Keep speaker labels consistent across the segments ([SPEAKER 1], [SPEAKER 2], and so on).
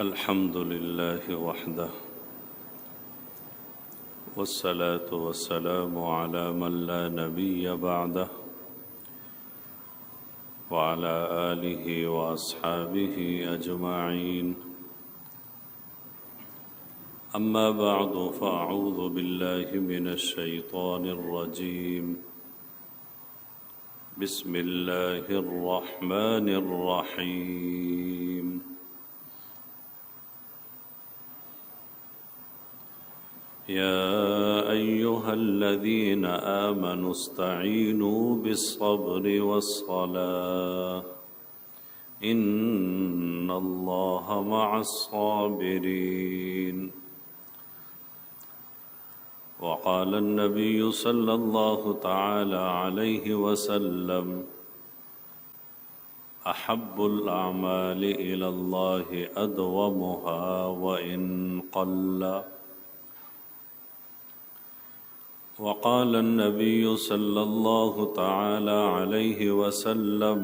[SPEAKER 1] الحمد لله وحده والصلاة والسلام على من لا نبي بعده وعلى آله وأصحابه أجمعين. أما بعد فأعوذ بالله من الشيطان الرجيم. بسم الله الرحمن الرحيم. يا أيها الذين آمنوا استعينوا بالصبر والصلاة إن الله مع الصابرين. وقال النبي صلى الله تعالى عليه وسلم أحب الأعمال إلى الله أدومها وإن قل. وقال النبي صلى الله تعالى عليه وسلم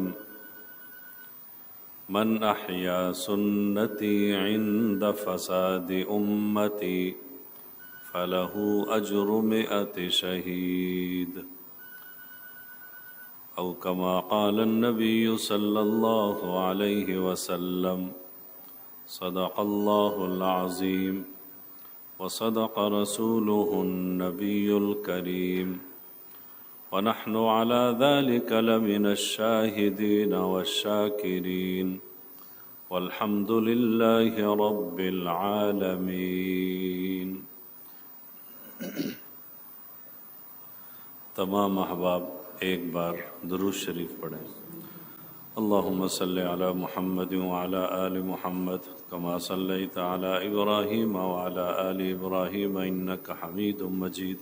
[SPEAKER 1] من أحيا سنتي عند فساد أمتي فله أجر 100 شهيد، أو كما قال النبي صلى الله عليه وسلم صدق الله العظيم وصدق رسوله النبي الكريم، ونحن على ذلك لمن الشاهدين والشاكرين، والحمد لله رب العالمين. تمام احباب ایک بار درود شریف پڑھیں. اللهم صل على محمد وعلى آل محمد كما صليت على إبراهيم وعلى آل إبراهيم إنك حميد مجيد.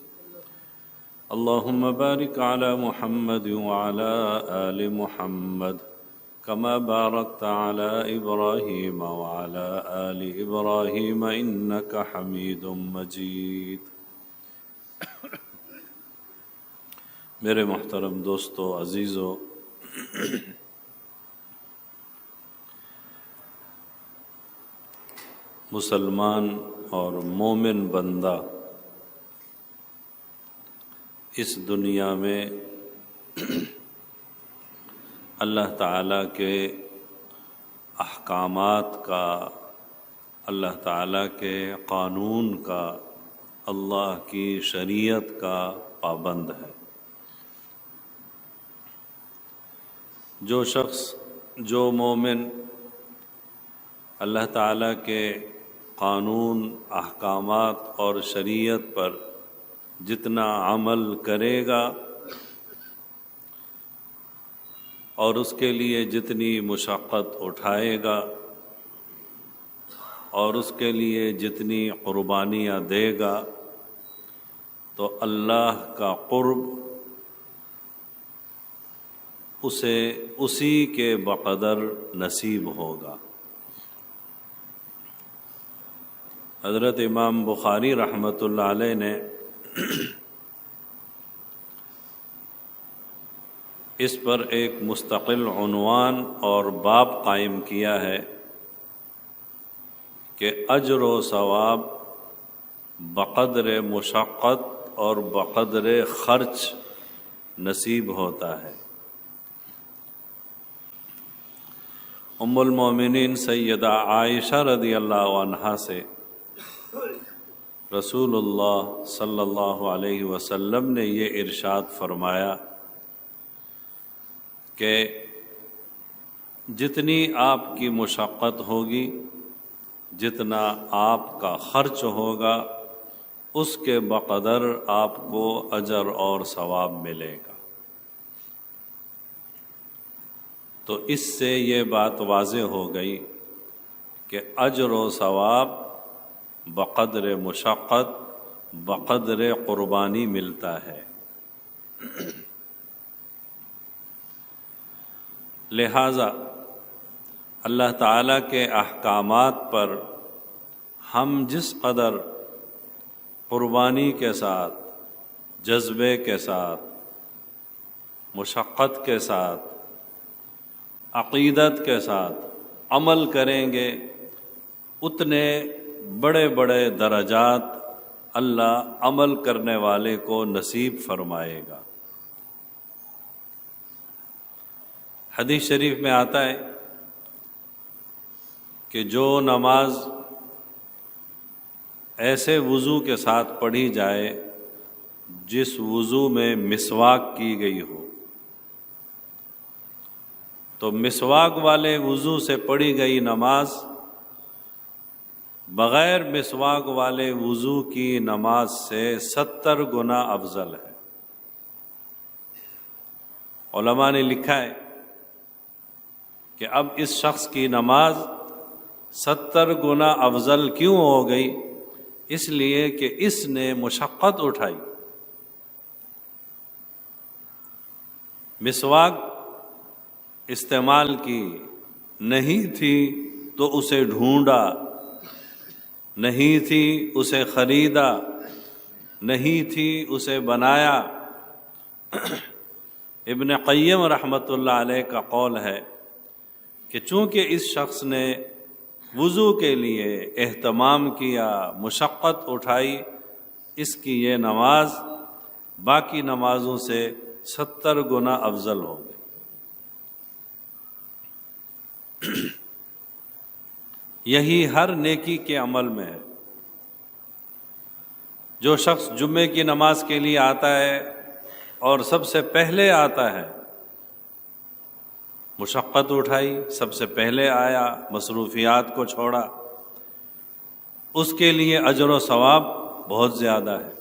[SPEAKER 1] اللهم بارك على محمد وعلى آل محمد كما باركت على إبراهيم وعلى آل إبراهيم إنك حميد مجيد. میرے محترم دوستو، عزیزو، مسلمان اور مومن بندہ اس دنیا میں اللہ تعالیٰ کے احکامات کا، اللہ تعالیٰ کے قانون کا، اللہ کی شریعت کا پابند ہے. جو شخص، جو مومن اللہ تعالیٰ کے قانون، احکامات اور شریعت پر جتنا عمل کرے گا اور اس کے لیے جتنی مشقت اٹھائے گا اور اس کے لیے جتنی قربانیاں دے گا، تو اللہ کا قرب اسے اسی کے بقدر نصیب ہوگا. حضرت امام بخاری رحمۃ اللہ علیہ نے اس پر ایک مستقل عنوان اور باب قائم کیا ہے کہ اجر و ثواب بقدر مشقت اور بقدر خرچ نصیب ہوتا ہے. ام المومنین سیدہ عائشہ رضی اللہ عنہا سے رسول اللہ صلی اللہ علیہ وسلم نے یہ ارشاد فرمایا کہ جتنی آپ کی مشقت ہوگی، جتنا آپ کا خرچ ہوگا، اس کے بقدر آپ کو اجر اور ثواب ملے گا. تو اس سے یہ بات واضح ہو گئی کہ اجر و ثواب بقدر مشقت، بقدر قربانی ملتا ہے. لہذا اللہ تعالیٰ کے احکامات پر ہم جس قدر قربانی کے ساتھ، جذبے کے ساتھ، مشقت کے ساتھ، عقیدت کے ساتھ عمل کریں گے، اتنے بڑے بڑے درجات اللہ عمل کرنے والے کو نصیب فرمائے گا۔ حدیث شریف میں آتا ہے کہ جو نماز ایسے وضو کے ساتھ پڑھی جائے جس وضو میں مسواک کی گئی ہو، تو مسواک والے وضو سے پڑھی گئی نماز بغیر مسواک والے وضو کی نماز سے 70 گنا افضل ہے۔ علماء نے لکھا ہے کہ اب اس شخص کی نماز 70 گنا افضل کیوں ہو گئی؟ اس لیے کہ اس نے مشقت اٹھائی۔ مسواک استعمال کی نہیں تھی تو اسے ڈھونڈا، نہیں تھی اسے خریدا، نہیں تھی اسے بنایا۔ ابن قیم رحمۃ اللہ علیہ کا قول ہے کہ چونکہ اس شخص نے وضو کے لیے اہتمام کیا، مشقت اٹھائی، اس کی یہ نماز باقی نمازوں سے 70 گنا افضل ہو گئی۔ یہی ہر نیکی کے عمل میں ہے۔ جو شخص جمعے کی نماز کے لیے آتا ہے اور سب سے پہلے آتا ہے، مشقت اٹھائی، سب سے پہلے آیا، مصروفیات کو چھوڑا، اس کے لیے اجر و ثواب بہت زیادہ ہے۔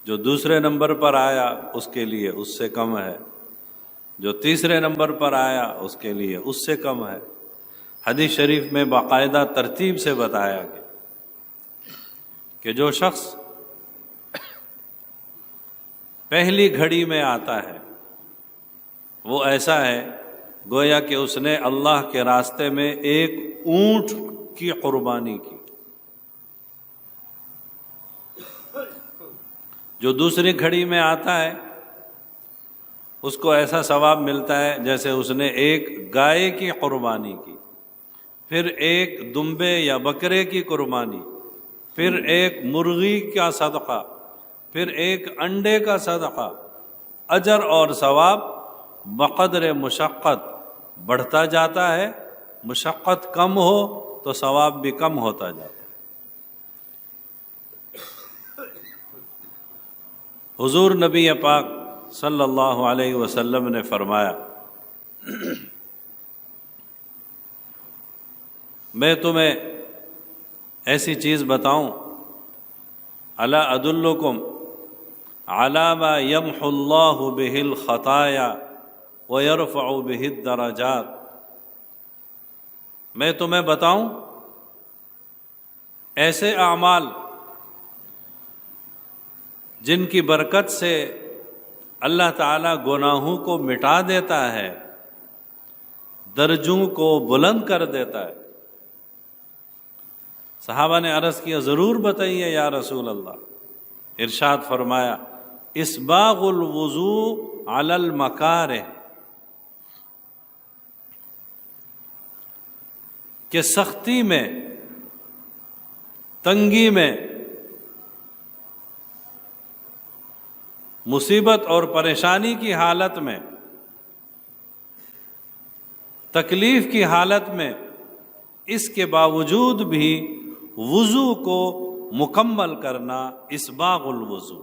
[SPEAKER 1] جو دوسرے نمبر پر آیا اس کے لیے اس سے کم ہے، جو تیسرے نمبر پر آیا اس کے لیے اس سے کم ہے۔ حدیث شریف میں باقاعدہ ترتیب سے بتایا گیا کہ جو شخص پہلی گھڑی میں آتا ہے وہ ایسا ہے گویا کہ اس نے اللہ کے راستے میں ایک اونٹ کی قربانی کی۔ جو دوسری گھڑی میں آتا ہے اس کو ایسا ثواب ملتا ہے جیسے اس نے ایک گائے کی قربانی کی، پھر ایک دمبے یا بکرے کی قربانی، پھر ایک مرغی کا صدقہ، پھر ایک انڈے کا صدقہ۔ اجر اور ثواب بقدر مشقت بڑھتا جاتا ہے، مشقت کم ہو تو ثواب بھی کم ہوتا جاتا ہے۔ حضور نبی پاک صلی اللہ علیہ وسلم نے فرمایا، میں تمہیں ایسی چیز بتاؤں، الا ادلکم علی ما یمحو اللہ بہ الخطایا ویرفع بہ الدرجات، میں تمہیں بتاؤں ایسے اعمال جن کی برکت سے اللہ تعالیٰ گناہوں کو مٹا دیتا ہے، درجوں کو بلند کر دیتا ہے۔ صحابہ نے عرض کیا ضرور بتائیے یا رسول اللہ۔ ارشاد فرمایا اسباغ الوضوء علی المکارہ، کہ سختی میں، تنگی میں، مصیبت اور پریشانی کی حالت میں، تکلیف کی حالت میں، اس کے باوجود بھی وضو کو مکمل کرنا اسباغ الوضو۔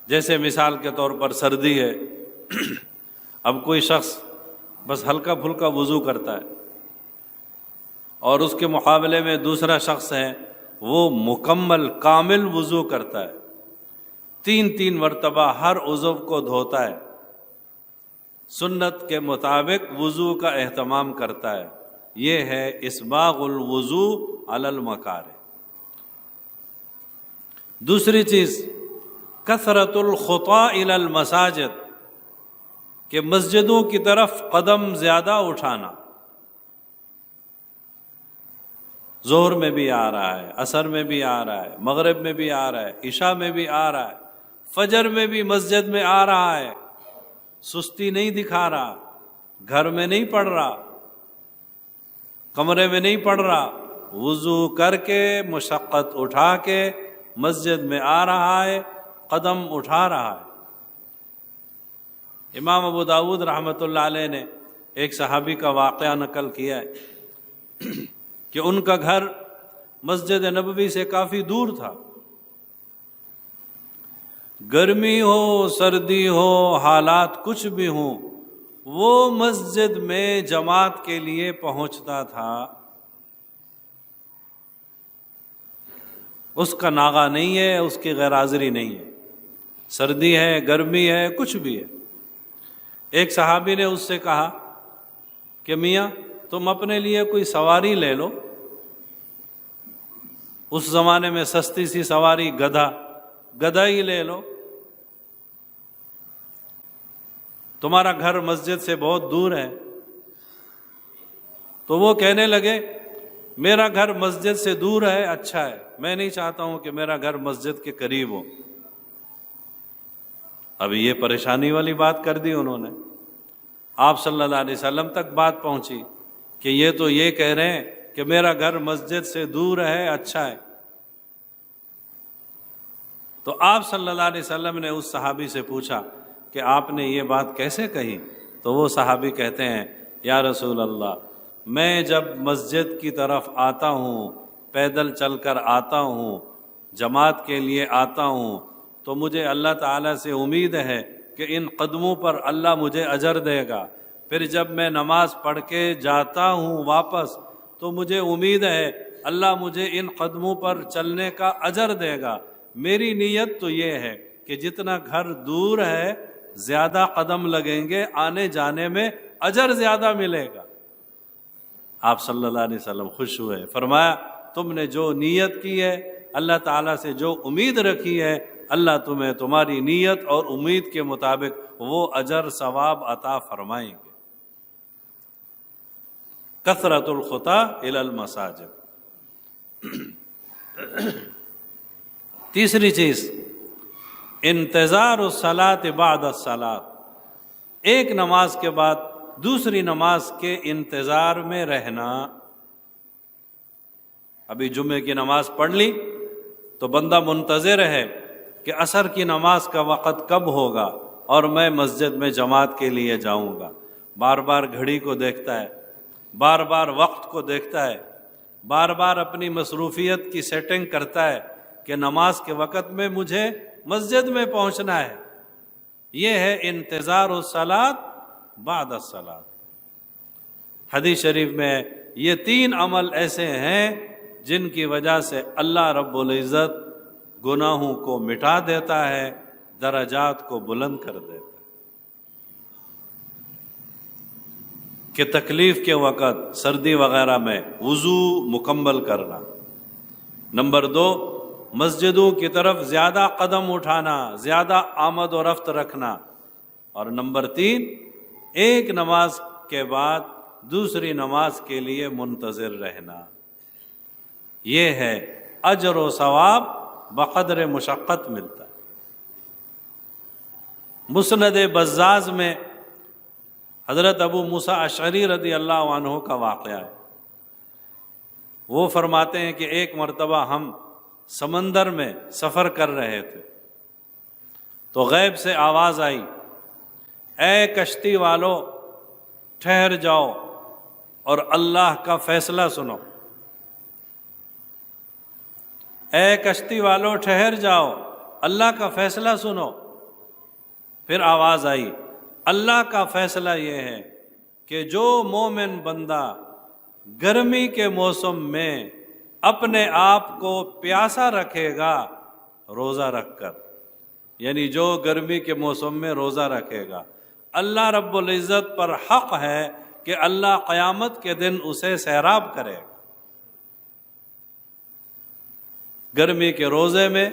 [SPEAKER 1] جیسے مثال کے طور پر سردی ہے، اب کوئی شخص بس ہلکا پھلکا وضو کرتا ہے اور اس کے مقابلے میں دوسرا شخص ہے وہ مکمل کامل وضو کرتا ہے، 3 مرتبہ ہر عضو کو دھوتا ہے، سنت کے مطابق وضو کا اہتمام کرتا ہے۔ یہ ہے اسباغ الوضو علی المکارہ۔ دوسری چیز کثرت الخطا الی المساجد، کہ مسجدوں کی طرف قدم زیادہ اٹھانا۔ ظہر میں بھی آ رہا ہے، عصر میں بھی آ رہا ہے، مغرب میں بھی آ رہا ہے، عشاء میں بھی آ رہا ہے، فجر میں بھی مسجد میں آ رہا ہے، سستی نہیں دکھا رہا، گھر میں نہیں پڑھ رہا، کمرے میں نہیں پڑھ رہا، وضو کر کے مشقت اٹھا کے مسجد میں آ رہا ہے، قدم اٹھا رہا ہے۔ امام ابو داؤد رحمۃ اللہ علیہ نے ایک صحابی کا واقعہ نقل کیا ہے کہ ان کا گھر مسجد نبوی سے کافی دور تھا۔ گرمی ہو، سردی ہو، حالات کچھ بھی ہوں، وہ مسجد میں جماعت کے لیے پہنچتا تھا۔ اس کا ناغہ نہیں ہے، اس کی غیر حاضری نہیں ہے، سردی ہے، گرمی ہے، کچھ بھی ہے۔ ایک صحابی نے اس سے کہا کہ میاں تم اپنے لیے کوئی سواری لے لو۔ اس زمانے میں سستی سی سواری گدھا ہی لے لو، تمہارا گھر مسجد سے بہت دور ہے۔ تو وہ کہنے لگے میرا گھر مسجد سے دور ہے، اچھا ہے، میں نہیں چاہتا ہوں کہ میرا گھر مسجد کے قریب ہو۔ اب یہ پریشانی والی بات کر دی انہوں نے، آپ صلی اللہ علیہ وسلم تک بات پہنچی کہ یہ تو یہ کہہ رہے ہیں کہ میرا گھر مسجد سے دور ہے، اچھا ہے۔ تو آپ صلی اللہ علیہ وسلم نے اس صحابی سے پوچھا کہ آپ نے یہ بات کیسے کہی؟ تو وہ صحابی کہتے ہیں یا رسول اللہ، میں جب مسجد کی طرف آتا ہوں، پیدل چل کر آتا ہوں، جماعت کے لیے آتا ہوں، تو مجھے اللہ تعالیٰ سے امید ہے کہ ان قدموں پر اللہ مجھے اجر دے گا۔ پھر جب میں نماز پڑھ کے جاتا ہوں واپس، تو مجھے امید ہے اللہ مجھے ان قدموں پر چلنے کا اجر دے گا۔ میری نیت تو یہ ہے کہ جتنا گھر دور ہے زیادہ قدم لگیں گے، آنے جانے میں اجر زیادہ ملے گا۔ آپ صلی اللہ علیہ وسلم خوش ہوئے، فرمایا تم نے جو نیت کی ہے، اللہ تعالیٰ سے جو امید رکھی ہے، اللہ تمہیں تمہاری نیت اور امید کے مطابق وہ اجر ثواب عطا فرمائیں گے۔ کثرت الخطا الی المساجد۔ تیسری چیز انتظار الصلاۃ بعد الصلاۃ، ایک نماز کے بعد دوسری نماز کے انتظار میں رہنا۔ ابھی جمعے کی نماز پڑھ لی تو بندہ منتظر ہے کہ عصر کی نماز کا وقت کب ہوگا اور میں مسجد میں جماعت کے لیے جاؤں گا۔ بار بار گھڑی کو دیکھتا ہے، بار بار وقت کو دیکھتا ہے، بار بار اپنی مصروفیت کی سیٹنگ کرتا ہے کہ نماز کے وقت میں مجھے مسجد میں پہنچنا ہے۔ یہ ہے انتظار الصلاۃ بعد الصلاۃ۔ حدیث شریف میں یہ تین عمل ایسے ہیں جن کی وجہ سے اللہ رب العزت گناہوں کو مٹا دیتا ہے، درجات کو بلند کر دیتا ہے۔ کہ تکلیف کے وقت سردی وغیرہ میں وضو مکمل کرنا۔ نمبر 2، مسجدوں کی طرف زیادہ قدم اٹھانا، زیادہ آمد و رفت رکھنا۔ اور نمبر 3، ایک نماز کے بعد دوسری نماز کے لیے منتظر رہنا۔ یہ ہے اجر و ثواب بقدر مشقت ملتا ہے۔ مسند بزاز میں حضرت ابو موسیٰ اشعری رضی اللہ عنہ کا واقعہ ہے۔ وہ فرماتے ہیں کہ ایک مرتبہ ہم سمندر میں سفر کر رہے تھے تو غیب سے آواز آئی، اے کشتی والو ٹھہر جاؤ اور اللہ کا فیصلہ سنو۔ اے کشتی والو ٹھہر جاؤ، اللہ کا فیصلہ سنو۔ پھر آواز آئی، اللہ کا فیصلہ یہ ہے کہ جو مومن بندہ گرمی کے موسم میں اپنے آپ کو پیاسا رکھے گا روزہ رکھ کر، یعنی جو گرمی کے موسم میں روزہ رکھے گا، اللہ رب العزت پر حق ہے کہ اللہ قیامت کے دن اسے سیراب کرے گا۔ گرمی کے روزے میں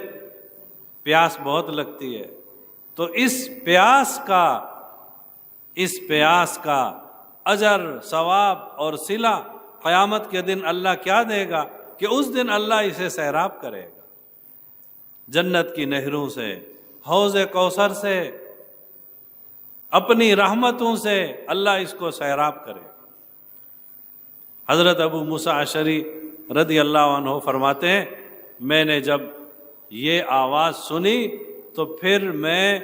[SPEAKER 1] پیاس بہت لگتی ہے، تو اس پیاس کا اجر ثواب اور صلہ قیامت کے دن اللہ کیا دے گا کہ اس دن اللہ اسے سیراب کرے گا، جنت کی نہروں سے، حوض کوثر سے اپنی رحمتوں سے اللہ اس کو سیراب کرے۔ حضرت ابو موسیٰ اشعری رضی اللہ عنہ فرماتے ہیں میں نے جب یہ آواز سنی تو پھر میں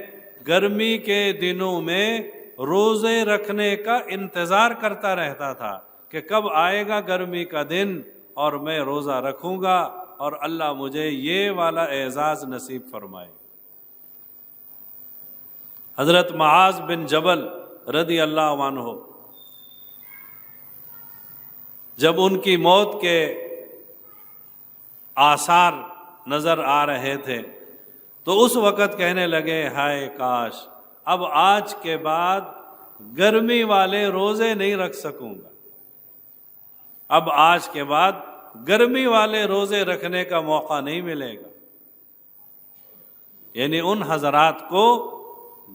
[SPEAKER 1] گرمی کے دنوں میں روزے رکھنے کا انتظار کرتا رہتا تھا کہ کب آئے گا گرمی کا دن اور میں روزہ رکھوں گا اور اللہ مجھے یہ والا اعزاز نصیب فرمائے۔ حضرت معاذ بن جبل رضی اللہ عنہ جب ان کی موت کے آثار نظر آ رہے تھے تو اس وقت کہنے لگے ہائے کاش اب آج کے بعد گرمی والے روزے نہیں رکھ سکوں گا، اب آج کے بعد گرمی والے روزے رکھنے کا موقع نہیں ملے گا۔ یعنی ان حضرات کو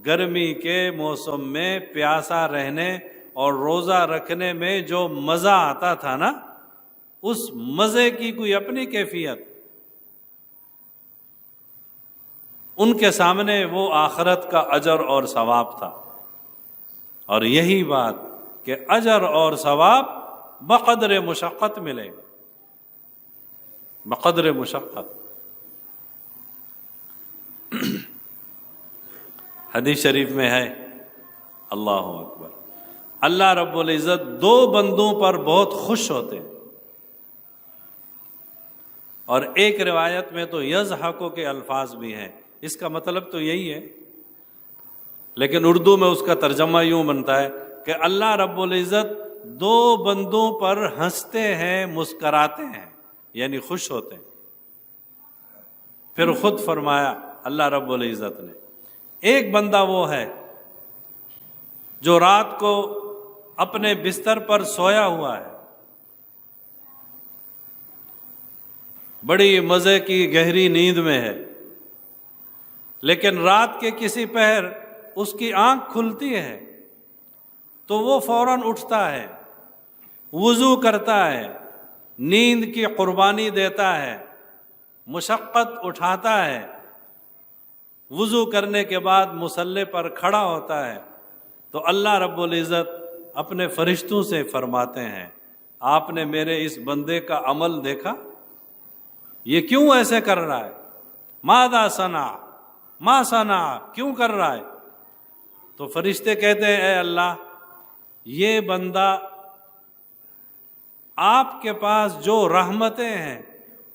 [SPEAKER 1] گرمی کے موسم میں پیاسا رہنے اور روزہ رکھنے میں جو مزہ آتا تھا نا، اس مزے کی کوئی اپنی کیفیت، ان کے سامنے وہ آخرت کا اجر اور ثواب تھا۔ اور یہی بات کہ اجر اور ثواب بقدر مشقت ملے گا، بقدر مشقت۔ حدیث شریف میں ہے، اللہ اکبر، اللہ رب العزت دو بندوں پر بہت خوش ہوتے ہیں، اور ایک روایت میں تو یضحکو کے الفاظ بھی ہیں، اس کا مطلب تو یہی ہے، لیکن اردو میں اس کا ترجمہ یوں بنتا ہے کہ اللہ رب العزت دو بندوں پر ہنستے ہیں، مسکراتے ہیں، یعنی خوش ہوتے ہیں۔ پھر خود فرمایا اللہ رب العزت نے، ایک بندہ وہ ہے جو رات کو اپنے بستر پر سویا ہوا ہے، بڑی مزے کی گہری نیند میں ہے، لیکن رات کے کسی پہر اس کی آنکھ کھلتی ہے تو وہ فوراً اٹھتا ہے، وضو کرتا ہے، نیند کی قربانی دیتا ہے، مشقت اٹھاتا ہے، وضو کرنے کے بعد مصلی پر کھڑا ہوتا ہے تو اللہ رب العزت اپنے فرشتوں سے فرماتے ہیں آپ نے میرے اس بندے کا عمل دیکھا، یہ کیوں ایسے کر رہا ہے، ماذا صنع ما صنع، کیوں کر رہا ہے؟ تو فرشتے کہتے ہیں اے اللہ، یہ بندہ آپ کے پاس جو رحمتیں ہیں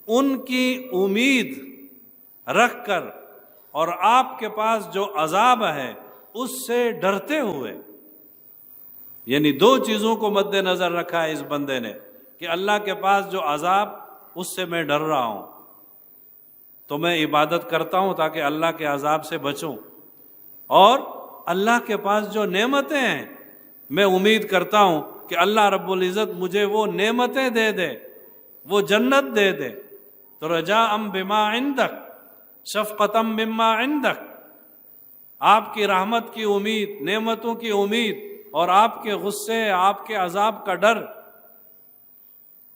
[SPEAKER 1] ان کی امید رکھ کر اور آپ کے پاس جو عذاب ہے اس سے ڈرتے ہوئے، یعنی دو چیزوں کو مد نظر رکھا ہے اس بندے نے کہ اللہ کے پاس جو عذاب اس سے میں ڈر رہا ہوں تو میں عبادت کرتا ہوں تاکہ اللہ کے عذاب سے بچوں، اور اللہ کے پاس جو نعمتیں ہیں میں امید کرتا ہوں کہ اللہ رب العزت مجھے وہ نعمتیں دے دے، وہ جنت دے دے۔ تو رجاء بما عندک شفقتا مما عندک، آپ کی رحمت کی امید، نعمتوں کی امید اور آپ کے غصے، آپ کے عذاب کا ڈر،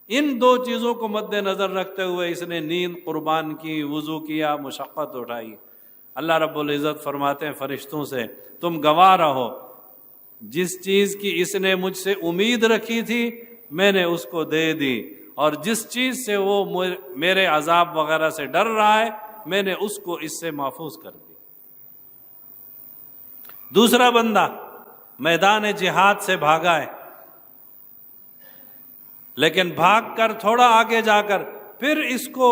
[SPEAKER 1] ان دو چیزوں کو مد نظر رکھتے ہوئے اس نے نیند قربان کی، وضو کیا، مشقت اٹھائی۔ اللہ رب العزت فرماتے ہیں فرشتوں سے تم گواہ رہو، جس چیز کی اس نے مجھ سے امید رکھی تھی میں نے اس کو دے دی، اور جس چیز سے وہ میرے عذاب وغیرہ سے ڈر رہا ہے میں نے اس کو اس سے محفوظ کر دی۔ دوسرا بندہ میدان جہاد سے بھاگا ہے، لیکن بھاگ کر تھوڑا آگے جا کر پھر اس کو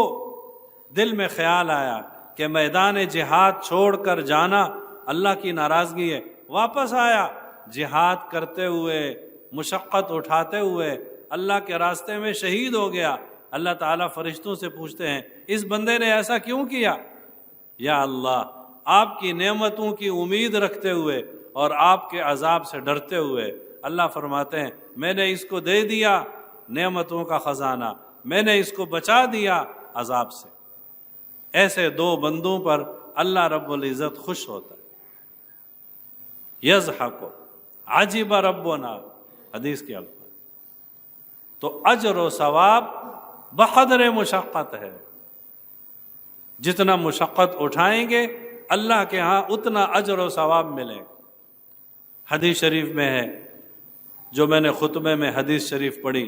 [SPEAKER 1] دل میں خیال آیا کہ میدان جہاد چھوڑ کر جانا اللہ کی ناراضگی ہے، واپس آیا، جہاد کرتے ہوئے، مشقت اٹھاتے ہوئے اللہ کے راستے میں شہید ہو گیا۔ اللہ تعالیٰ فرشتوں سے پوچھتے ہیں اس بندے نے ایسا کیوں کیا؟ یا اللہ، آپ کی نعمتوں کی امید رکھتے ہوئے اور آپ کے عذاب سے ڈرتے ہوئے۔ اللہ فرماتے ہیں میں نے اس کو دے دیا نعمتوں کا خزانہ، میں نے اس کو بچا دیا عذاب سے۔ ایسے دو بندوں پر اللہ رب العزت خوش ہوتا ہے۔ یضحک عجب ربنا، حدیث کے الفاظ۔ تو اجر و ثواب بقدر مشقت ہے، جتنا مشقت اٹھائیں گے اللہ کے ہاں اتنا اجر و ثواب ملے گا۔ حدیث شریف میں ہے جو میں نے خطبے میں حدیث شریف پڑھی،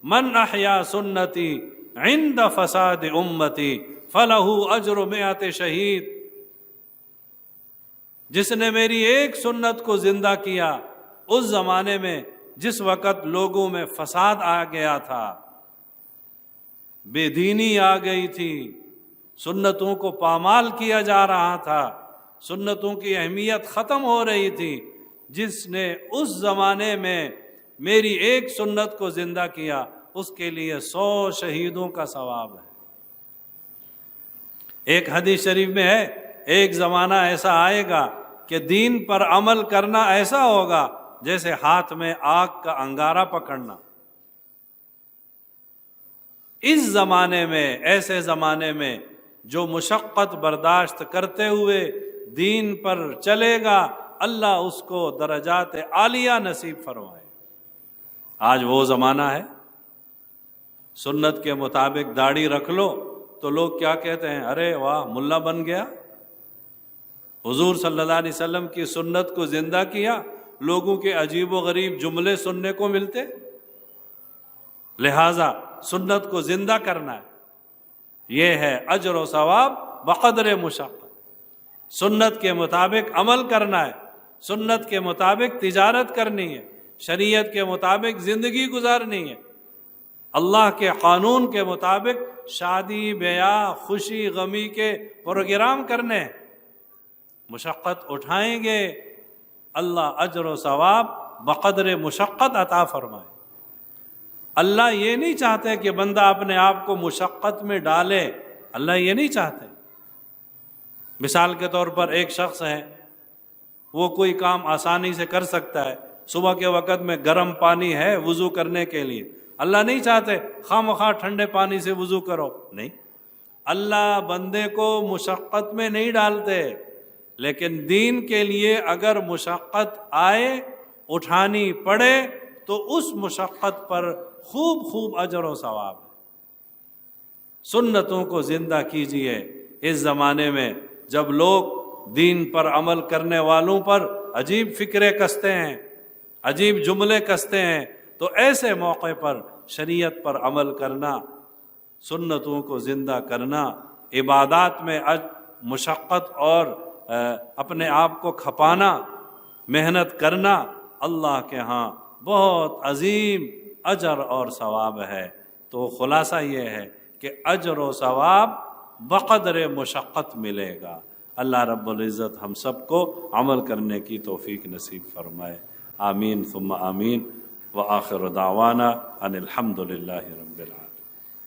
[SPEAKER 1] من احیا سنتی عند فساد امتی فلہ اجر 100 شہید، جس نے میری ایک سنت کو زندہ کیا اس زمانے میں جس وقت لوگوں میں فساد آ گیا تھا، بے دینی آ گئی تھی، سنتوں کو پامال کیا جا رہا تھا، سنتوں کی اہمیت ختم ہو رہی تھی، جس نے اس زمانے میں میری ایک سنت کو زندہ کیا اس کے لیے 100 شہیدوں کا ثواب ہے۔ ایک حدیث شریف میں ہے ایک زمانہ ایسا آئے گا کہ دین پر عمل کرنا ایسا ہوگا جیسے ہاتھ میں آگ کا انگارہ پکڑنا۔ اس زمانے میں، ایسے زمانے میں جو مشقت برداشت کرتے ہوئے دین پر چلے گا، اللہ اس کو درجات عالیہ نصیب فرمائے۔ آج وہ زمانہ ہے، سنت کے مطابق داڑھی رکھ لو تو لوگ کیا کہتے ہیں، ارے واہ ملا بن گیا۔ حضور صلی اللہ علیہ وسلم کی سنت کو زندہ کیا، لوگوں کے عجیب و غریب جملے سننے کو ملتے، لہذا سنت کو زندہ کرنا ہے، یہ ہے اجر و ثواب بقدر مشقت۔ سنت کے مطابق عمل کرنا ہے، سنت کے مطابق تجارت کرنی ہے، شریعت کے مطابق زندگی گزارنی ہے، اللہ کے قانون کے مطابق شادی بیاہ خوشی غمی کے پروگرام کرنے ہیں۔ مشقت اٹھائیں گے، اللہ اجر و ثواب بقدر مشقت عطا فرمائے۔ اللہ یہ نہیں چاہتے کہ بندہ اپنے آپ کو مشقت میں ڈالے، اللہ یہ نہیں چاہتے۔ مثال کے طور پر ایک شخص ہے، وہ کوئی کام آسانی سے کر سکتا ہے، صبح کے وقت میں گرم پانی ہے وضو کرنے کے لیے، اللہ نہیں چاہتے خواہ مخواہ ٹھنڈے پانی سے وضو کرو، نہیں، اللہ بندے کو مشقت میں نہیں ڈالتے، لیکن دین کے لیے اگر مشقت آئے اٹھانی پڑے تو اس مشقت پر خوب اجر و ثواب ہے۔ سنتوں کو زندہ کیجئے۔ اس زمانے میں جب لوگ دین پر عمل کرنے والوں پر عجیب فکریں کستے ہیں، عجیب جملے کستے ہیں، تو ایسے موقع پر شریعت پر عمل کرنا، سنتوں کو زندہ کرنا، عبادات میں مشقت اور اپنے آپ کو کھپانا، محنت کرنا، اللہ کے ہاں بہت عظیم اجر اور ثواب ہے۔ تو خلاصہ یہ ہے کہ اجر و ثواب بقدر مشقت ملے گا۔ اللہ رب العزت ہم سب کو عمل کرنے کی توفیق نصیب فرمائے، آمین ثم آمین، وآخر دعوانا ان الحمد للہ رب العالمین۔